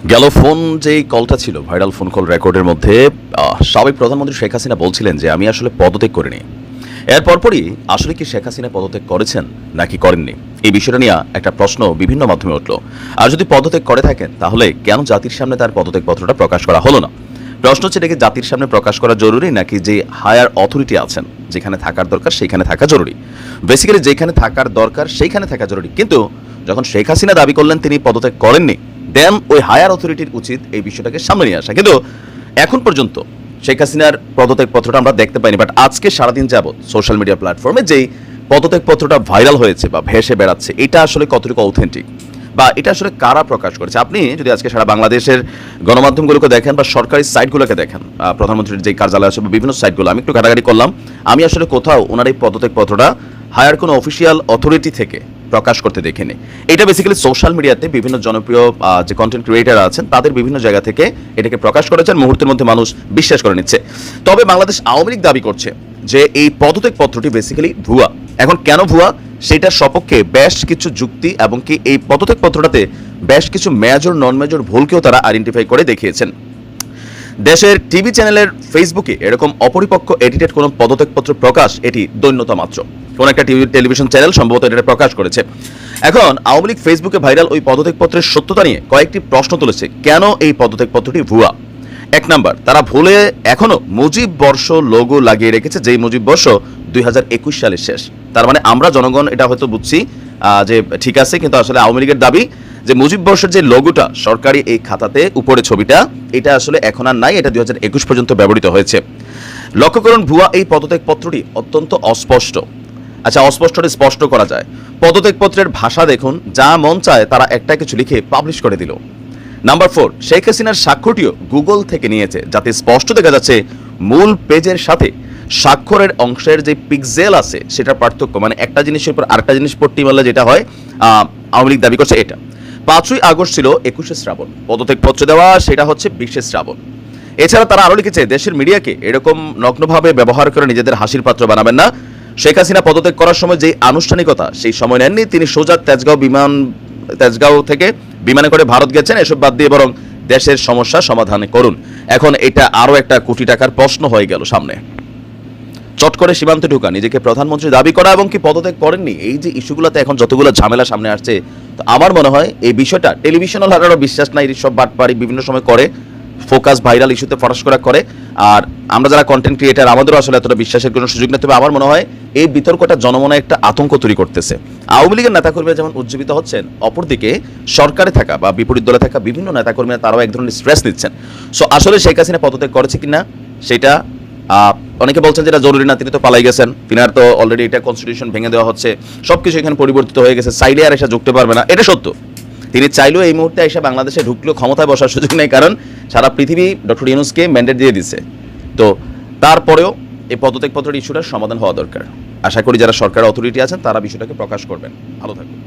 গেল ফোন যেই কলটা ছিল ভাইরাল ফোন কল রেকর্ডের মধ্যে সাবেক প্রধানমন্ত্রী শেখ হাসিনা বলছিলেন যে আমি আসলে পদত্যাগ করিনি। এর পরপরই আসলে কি শেখ হাসিনা পদত্যাগ করেছেন নাকি করেননি এই বিষয়টা নিয়ে একটা প্রশ্ন বিভিন্ন মাধ্যমে উঠল। আর যদি পদত্যাগ করে থাকেন তাহলে কেন জাতির সামনে তার পদত্যাগ পত্রটা প্রকাশ করা হলো না? প্রশ্ন হচ্ছে এটাকে জাতির সামনে প্রকাশ করা জরুরি নাকি যে হায়ার অথরিটি আছেন যেখানে থাকার দরকার সেইখানে থাকা জরুরি? বেসিক্যালি যেখানে থাকার দরকার সেইখানে থাকা জরুরি, কিন্তু যখন শেখ হাসিনা দাবি করলেন তিনি পদত্যাগ করেননি, দেন ওই হায়ার অথরিটির উচিত এই বিষয়টাকে সামনে নিয়ে আসা। কিন্তু এখন পর্যন্ত শেখ হাসিনার পদত্যাগ পত্রটা আমরা দেখতে পাইনি, বাট আজকে সারাদিন যাবৎ সোশ্যাল মিডিয়া প্ল্যাটফর্মে যেই পদত্যাগ পত্রটা ভাইরাল হয়েছে বা ভেসে বেড়াচ্ছে, এটা আসলে কতটুকু অথেন্টিক বা এটা আসলে কারা প্রকাশ করেছে? আপনি যদি আজকে সারা বাংলাদেশের গণমাধ্যমগুলোকে দেখেন বা সরকারি সাইটগুলোকে দেখেন, প্রধানমন্ত্রীর যে কার্যালয় আছে বা বিভিন্ন সাইটগুলো, আমি একটু ঘাটাঘাটি করলাম, আমি আসলে কোথাও ওনার এই পদত্যাগ পত্রটা হায়ার কোনো অফিসিয়াল অথরিটি থেকে প্রকাশ করতে দেখিনি। এটা বেসিক্যালি সোশ্যাল মিডিয়াতে বিভিন্ন জনপ্রিয় যে কন্টেন্ট ক্রিয়েটার আছেন তাদের বিভিন্ন জায়গা থেকে এটাকে প্রকাশ করেছেন, মুহূর্তের মধ্যে মানুষ বিশ্বাস করে নিচ্ছে। তবে বাংলাদেশ আওয়ামী লীগ দাবি করছে যে এই পদত্যাগ পত্রটি বেসিক্যালি ভুয়া। এখন কেন ভুয়া সেটার সপক্ষে বেশ কিছু যুক্তি এবং কি এই পদত্যাগ পত্রটাতে বেশ কিছু মেজর নন মেজর ভুলকেও তারা আইডেন্টিফাই করে দেখিয়েছেন। দেশের টিভি চ্যানেলের ফেসবুকে এরকম অপরিপক্ক এডিটেড কোনো পদত্যাগপত্র প্রকাশ এটি দৈন্যতা মাত্র। কোন একটা টেলিভিশন চ্যানেল সম্ভবত এটা প্রকাশ করেছে। এখন আওয়ামী লীগ ফেসবুকে ভাইরাল ওই পদত্যাগপত্রের সত্যতা নিয়ে কয়েকটি প্রশ্ন তুলেছে। কেন এই পদত্যাগপত্রটি ভুয়া? এক নাম্বার, তারা ভুলে এখনো মুজিব বর্ষ লোগো লাগিয়ে রেখেছে, যেই মুজিব বর্ষ 2021 সালের শেষ। তার মানে আমরা জনগণ এটা হয়তো বুঝছি যে ঠিক আছে, কিন্তু আসলে আওয়ামী লীগের দাবি যে মুজিব বর্ষের যে লোগোটা সরকারি এই খাতাতে উপরে ছবিটা, এটা আসলে এখন আর নাই, এটা 2021 পর্যন্ত ব্যবহৃত হয়েছে। লক্ষ্য করুন, ভুয়া এই পদত্যাগ পত্রটি অত্যন্ত অস্পষ্ট। আচ্ছা, অস্পষ্টটা স্পষ্ট করা যায়। পদত্যাগ পত্রের ভাষা দেখুন, যা মন চায় তারা একটা কিছু লিখে পাবলিশ করে দিল। নাম্বার 4, শেখ হাসিনার স্বাক্ষরটিও গুগল থেকে নিয়েছে, যাতে স্পষ্ট দেখা যাচ্ছে মূল পেজের সাথে স্বাক্ষরের অংশের যে পিক্সেল আছে সেটার পার্থক্য, মানে একটা জিনিসের উপর আরেকটা জিনিস পট্টি মারলে যেটা হয়, আওয়ামী লীগ দাবি করছে এটা। 5ই আগস্ট ছিল 21শে শ্রাবণ, পদত্যাগ পত্র দেওয়া সেটা হচ্ছে 20শে শ্রাবণ। এছাড়া তারা আরও লিখেছে, দেশের মিডিয়াকে এরকম নগ্নভাবে ব্যবহার করে নিজেদের হাসির পাত্র বানাবেন না। শেখ হাসিনা পদত্যাগ করার সময় যে আনুষ্ঠানিকতা সেই সময় নেননি, তিনি সোজা তেজগাঁও থেকে বিমানে করে ভারত গেছেন। এসব বাদ দিয়ে বরং দেশের সমস্যা সমাধান করুন। এখন এটা আরও একটা কোটি টাকার প্রশ্ন হয়ে গেল সামনে। চট করে সীমান্তে ঢোকা, নিজেকে প্রধানমন্ত্রী দাবি করা এবং কি পদত্যাগ করেননি, এই যে ইস্যুগুলোতে এখন যতগুলো ঝামেলা সামনে আসছে, তো আমার মনে হয় এই বিষয়টা টেলিভিশনাল হারারও বিশ্বাস নাই, সব বাটপাড়ি বিভিন্ন সময় করে, ফোকাস ভাইরাল ইস্যুতে ফরাস করে। আর আমরা যারা কন্টেন্ট ক্রিয়েটার, আমাদেরও আসলে এতটা বিশ্বাসের কোনো সুযোগ নেই। তবে আমার মনে হয় এই বিতর্কটা জনমনে একটা আতঙ্ক তৈরি করতেছে। আওয়ামী লীগের নেতাকর্মীরা যেমন উজ্জীবিত হচ্ছেন, অপরদিকে সরকারে থাকা বা বিপরীত দলে থাকা বিভিন্ন নেতাকর্মীরা তারাও এক ধরনের স্ট্রেস নিচ্ছেন। সো আসলে শেখ হাসিনা পদত্যাগ করেছে কিনা সেটা অনেকে বলছেন যেটা জরুরি না, তিনি তো পালাই গেছেন, তিনার তো অলরেডি এটা কনস্টিটিউশন ভেঙে দেওয়া হচ্ছে, সবকিছু এখানে পরিবর্তিত হয়ে গেছে, চাইলে আর এসে ঢুকতে পারবে না, এটা সত্য। তিনি চাইলেও এই মুহূর্তে এসে বাংলাদেশে ঢুকলেও ক্ষমতায় বসার সুযোগ নেই, কারণ সারা পৃথিবী ডক্টর ইউনূসকে ম্যান্ডেট দিয়ে দিচ্ছে। তো তারপরেও এই পদত্যাগপত্রের ইস্যুটার সমাধান হওয়া দরকার। আশা করি যারা সরকার অথরিটি আছেন তারা বিষয়টাকে প্রকাশ করবেন। ভালো থাকুন।